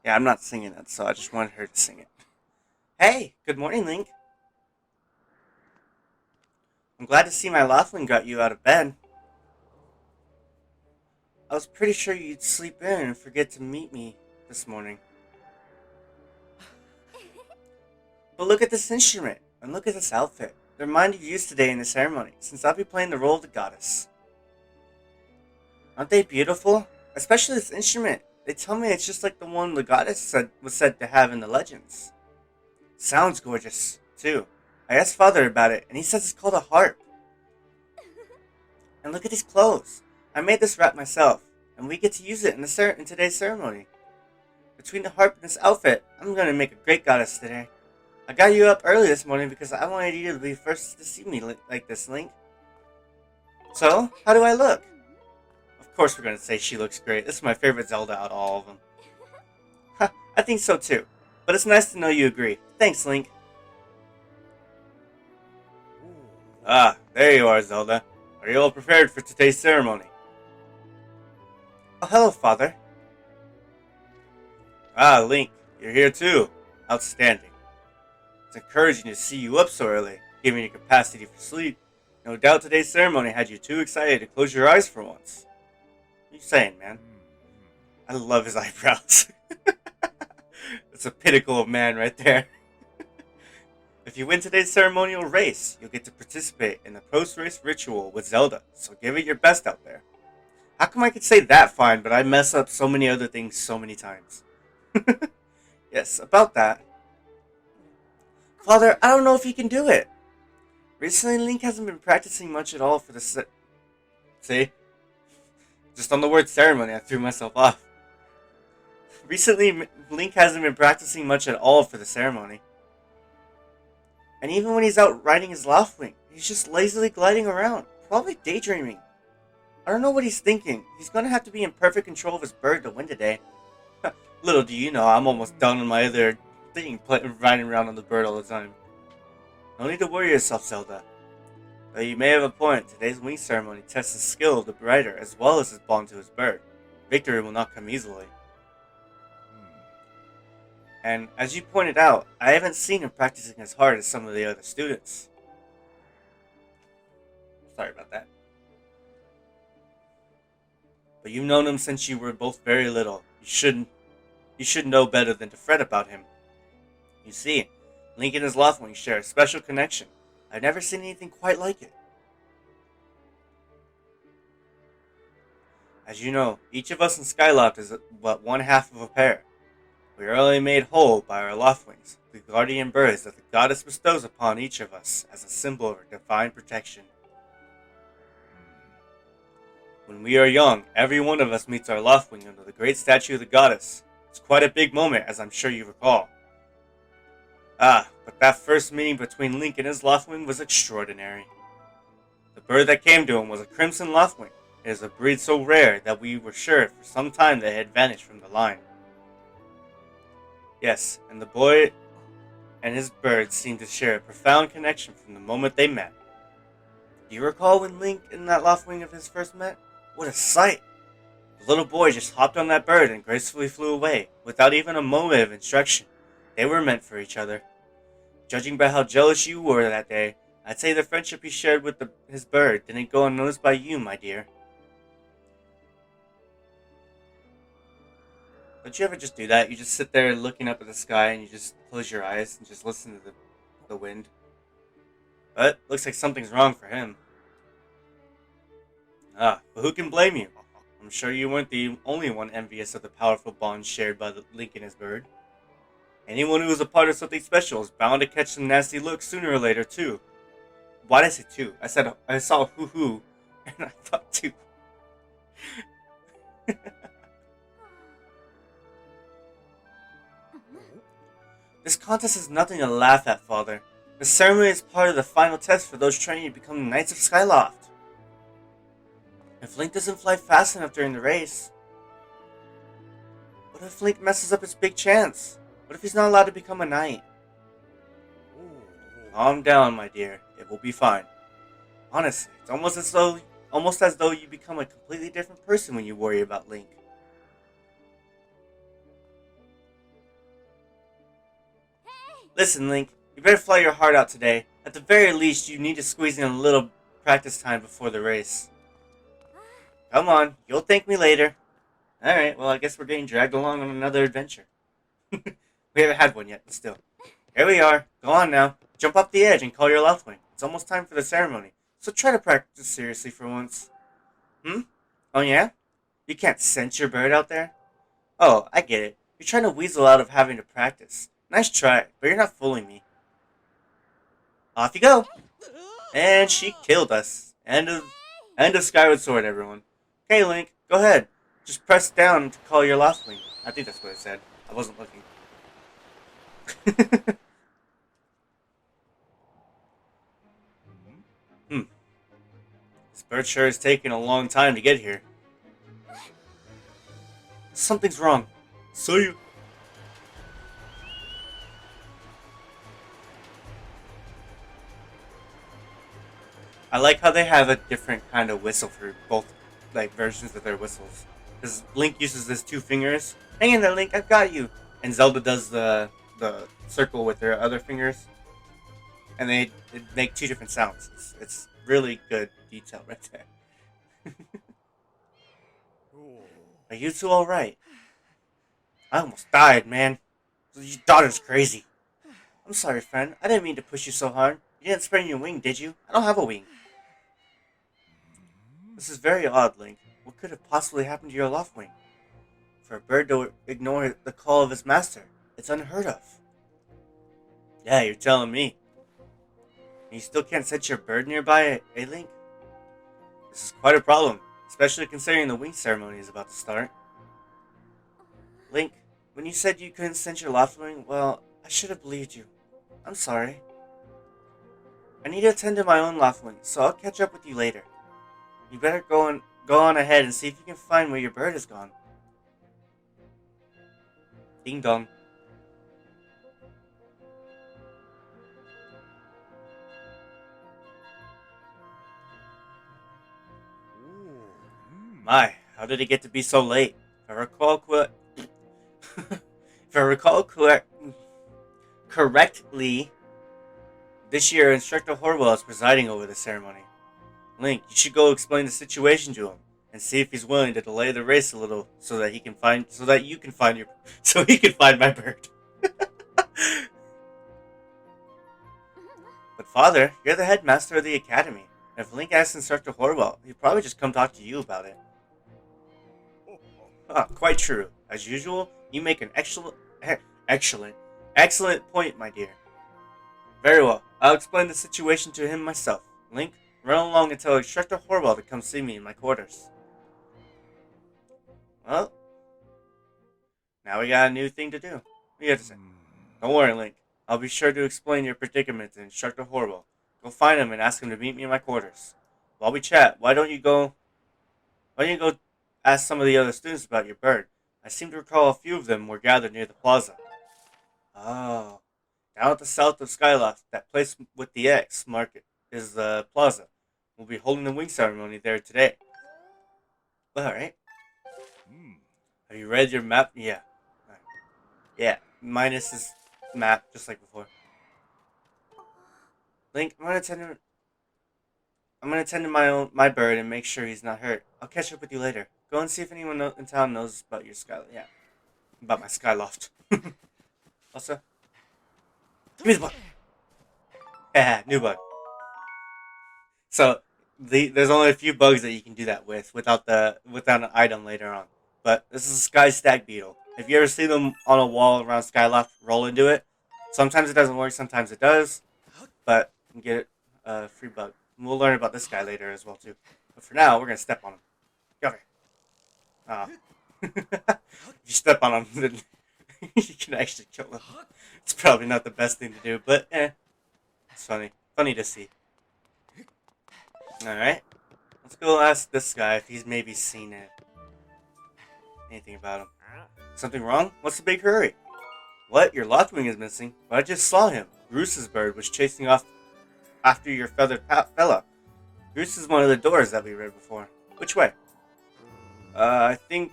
Yeah, I'm not singing it, so I just wanted her to sing it. Hey, good morning, Link. I'm glad to see my Loftwing got you out of bed. I was pretty sure you'd sleep in and forget to meet me this morning. But look at this instrument, and look at this outfit. They're mine to use today in the ceremony, since I'll be playing the role of the goddess. Aren't they beautiful? Especially this instrument. They tell me it's just like the one the goddess was said to have in the legends. Sounds gorgeous, too. I asked Father about it, and he says it's called a harp. And look at these clothes. I made this wrap myself, and we get to use it in today's ceremony. Between the harp and this outfit, I'm gonna make a great goddess today. I got you up early this morning because I wanted you to be first to see me like this, Link. So, how do I look? Of course we're gonna say she looks great. This is my favorite Zelda out of all of them. Ha, I think so too. But it's nice to know you agree. Thanks, Link. Ah, there you are, Zelda. Are you all prepared for today's ceremony? Oh, hello, Father. Ah, Link, you're here too. Outstanding. It's encouraging to see you up so early, given your capacity for sleep. No doubt today's ceremony had you too excited to close your eyes for once. What are you saying, man? I love his eyebrows. It's a pinnacle of man right there. If you win today's ceremonial race, you'll get to participate in the post-race ritual with Zelda, so give it your best out there. How come I could say that fine, but I mess up so many other things so many times? Yes, about that. Father, I don't know if you can do it. Recently, Link hasn't been practicing much at all for the See? Just on the word ceremony, I threw myself off. Recently, Link hasn't been practicing much at all for the ceremony. And even when he's out riding his Loftwing, he's just lazily gliding around, probably daydreaming. I don't know what he's thinking. He's gonna have to be in perfect control of his bird to win today. Little do you know, I'm almost done on my other thing, riding around on the bird all the time. No need to worry yourself, Zelda. Though you may have a point, today's wing ceremony tests the skill of the rider as well as his bond to his bird. Victory will not come easily. And as you pointed out, I haven't seen him practicing as hard as some of the other students. Sorry about that. But you've known him since you were both very little. You should know better than to fret about him. You see, Link and his Loftwing share a special connection. I've never seen anything quite like it. As you know, each of us in Skyloft is but one half of a pair. We are only made whole by our Loftwings, the guardian birds that the goddess bestows upon each of us as a symbol of her divine protection. When we are young, every one of us meets our Loftwing under the great statue of the goddess. It's quite a big moment, as I'm sure you recall. Ah, but that first meeting between Link and his Loftwing was extraordinary. The bird that came to him was a crimson Loftwing. It is a breed so rare that we were sure for some time they had vanished from the line. Yes, and the boy and his bird seemed to share a profound connection from the moment they met. Do you recall when Link and that Loftwing of his first met? What a sight! The little boy just hopped on that bird and gracefully flew away, without even a moment of instruction. They were meant for each other. Judging by how jealous you were that day, I'd say the friendship he shared with his bird didn't go unnoticed by you, my dear. Don't you ever just do that? You just sit there looking up at the sky and you just close your eyes and just listen to the wind. But looks like something's wrong for him. Ah, but who can blame you? I'm sure you weren't the only one envious of the powerful bond shared by the Link and his bird. Anyone who is a part of something special is bound to catch some nasty looks sooner or later, too. Why did I say two? I saw hoo-hoo, and I thought two. This contest is nothing to laugh at, Father. The ceremony is part of the final test for those training to become Knights of Skyloft. If Link doesn't fly fast enough during the race, what if Link messes up his big chance? What if he's not allowed to become a knight? Calm down, my dear. It will be fine. Honestly, it's almost as though you become a completely different person when you worry about Link. Listen, Link, you better fly your heart out today. At the very least, you need to squeeze in a little practice time before the race. Come on, you'll thank me later. Alright, well, I guess we're getting dragged along on another adventure. We haven't had one yet, but still. Here we are. Go on now. Jump off the edge and call your Loftwing. It's almost time for the ceremony, so try to practice seriously for once. Hmm? Oh yeah? You can't sense your bird out there? Oh, I get it. You're trying to weasel out of having to practice. Nice try, but you're not fooling me. Off you go! And she killed us. End of Skyward Sword, everyone. Okay, Link, go ahead. Just press down to call your Loftwing. I think that's what it said. I wasn't looking. Hmm. This bird sure is taking a long time to get here. Something's wrong. So you... I like how they have a different kind of whistle for both like versions of their whistles. Because Link uses his two fingers. Hang in there, Link, I've got you. And Zelda does the circle with her other fingers. And they make two different sounds. It's really good detail right there. Are you two alright? I almost died, man. Your daughter's crazy. I'm sorry, friend. I didn't mean to push you so hard. You didn't sprain your wing, did you? I don't have a wing. This is very odd, Link. What could have possibly happened to your Loftwing? For a bird to ignore the call of his master, it's unheard of. Yeah, you're telling me. And you still can't set your bird nearby, eh, Link? This is quite a problem, especially considering the wing ceremony is about to start. Link, when you said you couldn't sense your Loftwing, well, I should have believed you. I'm sorry. I need to attend to my own Loftwing, so I'll catch up with you later. You better go on ahead and see if you can find where your bird has gone. Ding dong. My, how did it get to be so late? If I recall correctly, this year Instructor Horwell is presiding over the ceremony. Link, you should go explain the situation to him and see if he's willing to delay the race a little so that he can find my bird. But Father, you're the headmaster of the academy. And if Link asks Instructor Horwell, he'll probably just come talk to you about it. Quite true. As usual, you make an excellent point, my dear. Very well. I'll explain the situation to him myself. Link, run along and tell Instructor Horwell to come see me in my quarters. Well, now we got a new thing to do. What do you have to say? Don't worry, Link. I'll be sure to explain your predicament to Instructor Horwell. Go find him and ask him to meet me in my quarters. While we chat, why don't you go ask some of the other students about your bird? I seem to recall a few of them were gathered near the plaza. Oh. Down at the south of Skyloft, that place with the X market is the plaza. We'll be holding the wing ceremony there today. Alright. Have you read your map? Yeah. Right. Yeah, minus this map, just like before. Link, I'm gonna tend to my bird and make sure he's not hurt. I'll catch up with you later. Go and see if anyone in town knows about your about my Skyloft. Also, give me the bug. Yeah, new bug. So there's only a few bugs that you can do that without an item later on. But this is a sky stag beetle. If you ever see them on a wall around Skyloft, roll into it. Sometimes it doesn't work, sometimes it does. But you can get a free bug. And we'll learn about this guy later as well too. But for now, we're gonna step on him. Go here. If you step on him, then you can actually kill him. It's probably not the best thing to do, but it's funny. Funny to see. Alright. Let's go ask this guy if he's maybe seen anything about him. Something wrong? What's the big hurry? What? Your Loftwing is missing? But I just saw him. Bruce's bird was chasing off after your feathered fella. Bruce is one of the doors that we read before. Which way? I think...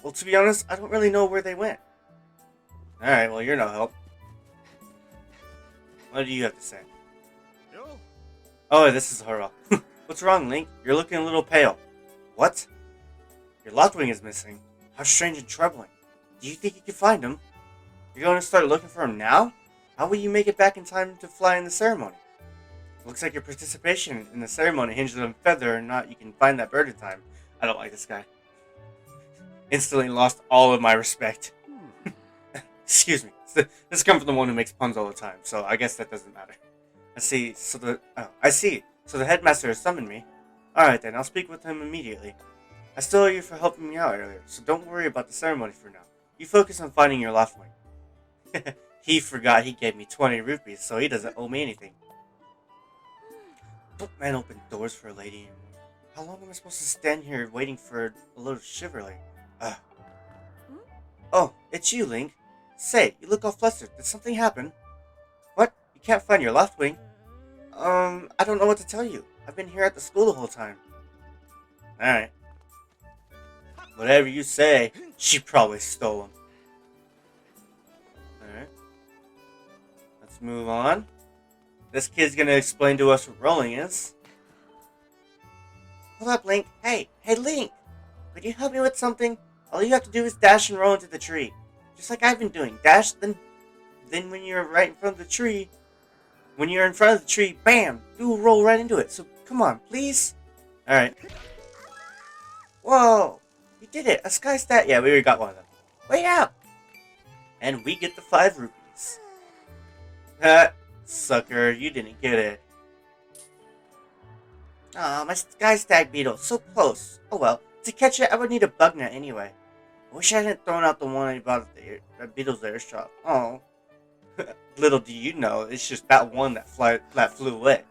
well, to be honest, I don't really know where they went. Alright, well, you're no help. What do you have to say? Oh, this is Hurl. What's wrong, Link? You're looking a little pale. What? Your Loftwing is missing. How strange and troubling. Do you think you can find him? You're going to start looking for him now? How will you make it back in time to fly in the ceremony? Looks like your participation in the ceremony hinges on whether or not you can find that bird in time. I don't like this guy. Instantly lost all of my respect. Excuse me. This comes from the one who makes puns all the time, so I guess that doesn't matter. I see. So the headmaster has summoned me. Alright then, I'll speak with him immediately. I still owe you for helping me out earlier, so don't worry about the ceremony for now. You focus on finding your Loftwing. He forgot he gave me 20 rupees, so he doesn't owe me anything. Don't men open doors for a lady anymore? How long am I supposed to stand here waiting for a little shiverly? Oh, it's you, Link. Say, you look all flustered. Did something happen? What? You can't find your Loftwing? I don't know what to tell you. I've been here at the school the whole time. Alright. Whatever you say, she probably stole him. Alright. Let's move on. This kid's gonna explain to us what rolling is. Hold up, Link. Hey, Link! Could you help me with something? All you have to do is dash and roll into the tree. Just like I've been doing. Dash, then when you're right in front of the tree, bam! You roll right into it. So, come on, please? Alright. Whoa! You did it! A sky stat! Yeah, we already got one of them. Wait up! And we get the 5 rupees. Ha! Sucker, you didn't get it. Aw, my sky stag beetle, so close. Oh well, to catch it, I would need a bug net anyway. I wish I hadn't thrown out the one I bought at Beetle's air shop. Oh. Little do you know, it's just that one that flew away.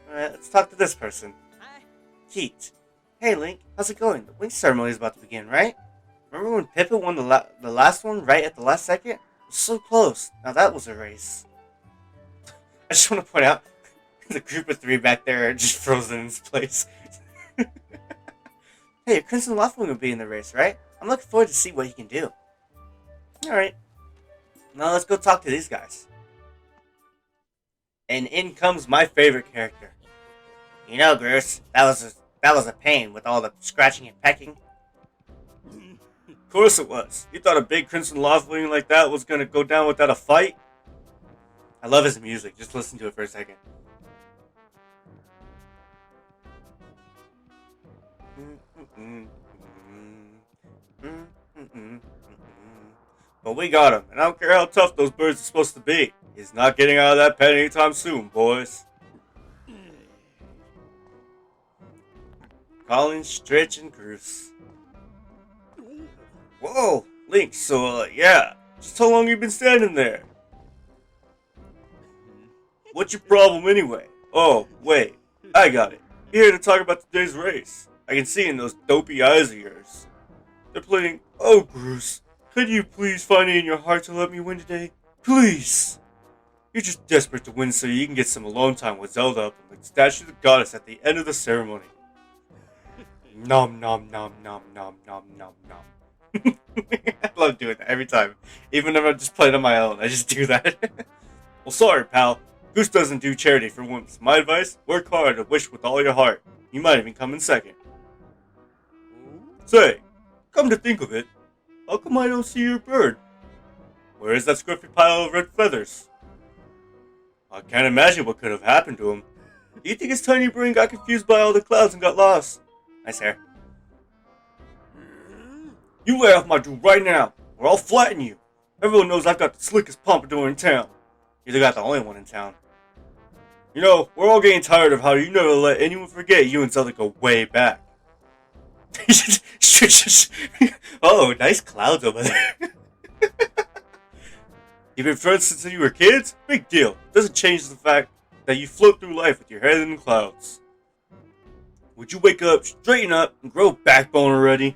Alright, let's talk to this person. Hi. Heat. Hey Link, how's it going? The wing ceremony is about to begin, right? Remember when Pippa won the last one right at the last second? It was so close. Now that was a race. I just want to point out, the group of 3 back there are just frozen in its place. Hey, Crimson Loftwing will be in the race, right? I'm looking forward to see what he can do. Alright. Now let's go talk to these guys. And in comes my favorite character. You know, Bruce, that was a pain with all the scratching and pecking. Of course it was. You thought a big Crimson Loftwing like that was gonna go down without a fight? I love his music. Just listen to it for a second. But we got him, and I don't care how tough those birds are supposed to be. He's not getting out of that pen anytime soon, boys. Colin, Stretch, and Bruce. Whoa, Link, so, yeah. Just how long you been standing there? What's your problem anyway? Oh, wait. I got it. Here to talk about today's race. I can see in those dopey eyes of yours. They're playing, oh, Bruce, could you please find it in your heart to let me win today? Please! You're just desperate to win so you can get some alone time with Zelda up on the statue of the goddess at the end of the ceremony. Nom nom nom nom nom nom nom nom. I love doing that every time. Even if I'm just playing on my own, I just do that. Well, sorry, pal. Goose doesn't do charity for once. My advice, work hard and wish with all your heart. You might even come in second. Say, come to think of it, how come I don't see your bird? Where is that scruffy pile of red feathers? I can't imagine what could have happened to him. Do you think his tiny brain got confused by all the clouds and got lost? Nice hair. You lay off my dude right now, or I'll flatten you. Everyone knows I've got the slickest pompadour in town. You're got the only one in town. You know, we're all getting tired of how you never let anyone forget you and Zelda go way back. Oh, nice clouds over there. You've been friends since you were kids? Big deal. Doesn't change the fact that you float through life with your head in the clouds. Would you wake up, straighten up, and grow a backbone already?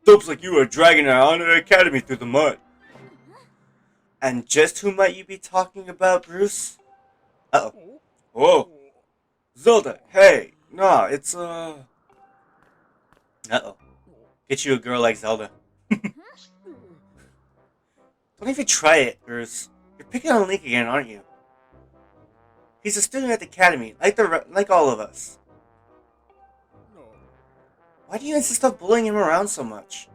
Dopes like you are dragging our honor academy through the mud. And just who might you be talking about, Bruce? Uh-oh. Whoa. Zelda, hey. Nah, it's, Uh-oh. Get you a girl like Zelda. Don't even try it, Bruce. You're picking on Link again, aren't you? He's a student at the academy, like all of us. Why do you insist on bullying him around so much?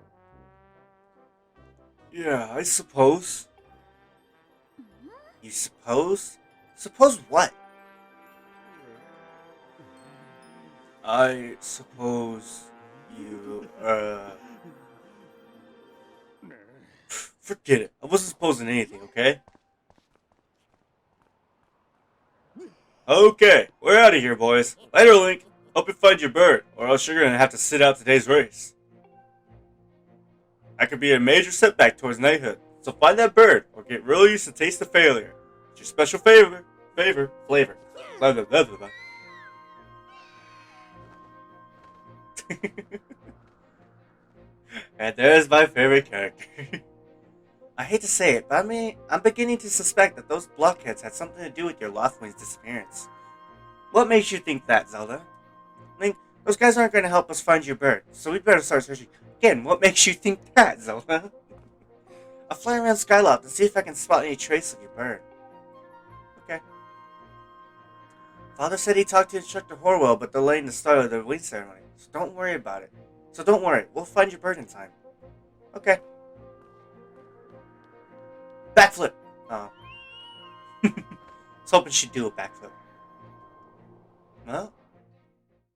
Yeah, I suppose. You suppose? Suppose what? I suppose you, Forget it. I wasn't supposing anything, okay? Okay, we're out of here, boys. Later, Link. Hope you find your bird, or else you're gonna have to sit out today's race. That could be a major setback towards knighthood, so find that bird, or get real used to taste of failure. It's your special flavor. Blah, blah, blah, blah, blah. And there's my favorite character. I hate to say it, but I'm beginning to suspect that those blockheads had something to do with your Loftwing's disappearance. What makes you think that, Zelda? Link, those guys aren't going to help us find your bird, so we'd better start searching. Again, what makes you think that, Zelda? I'll fly around Skyloft and see if I can spot any trace of your bird. Okay. Father said he talked to Instructor Horwell about delaying the start of the release ceremony, so don't worry about it. So don't worry, we'll find your bird in time. Okay. Backflip! Oh. I was hoping she'd do a backflip. Well,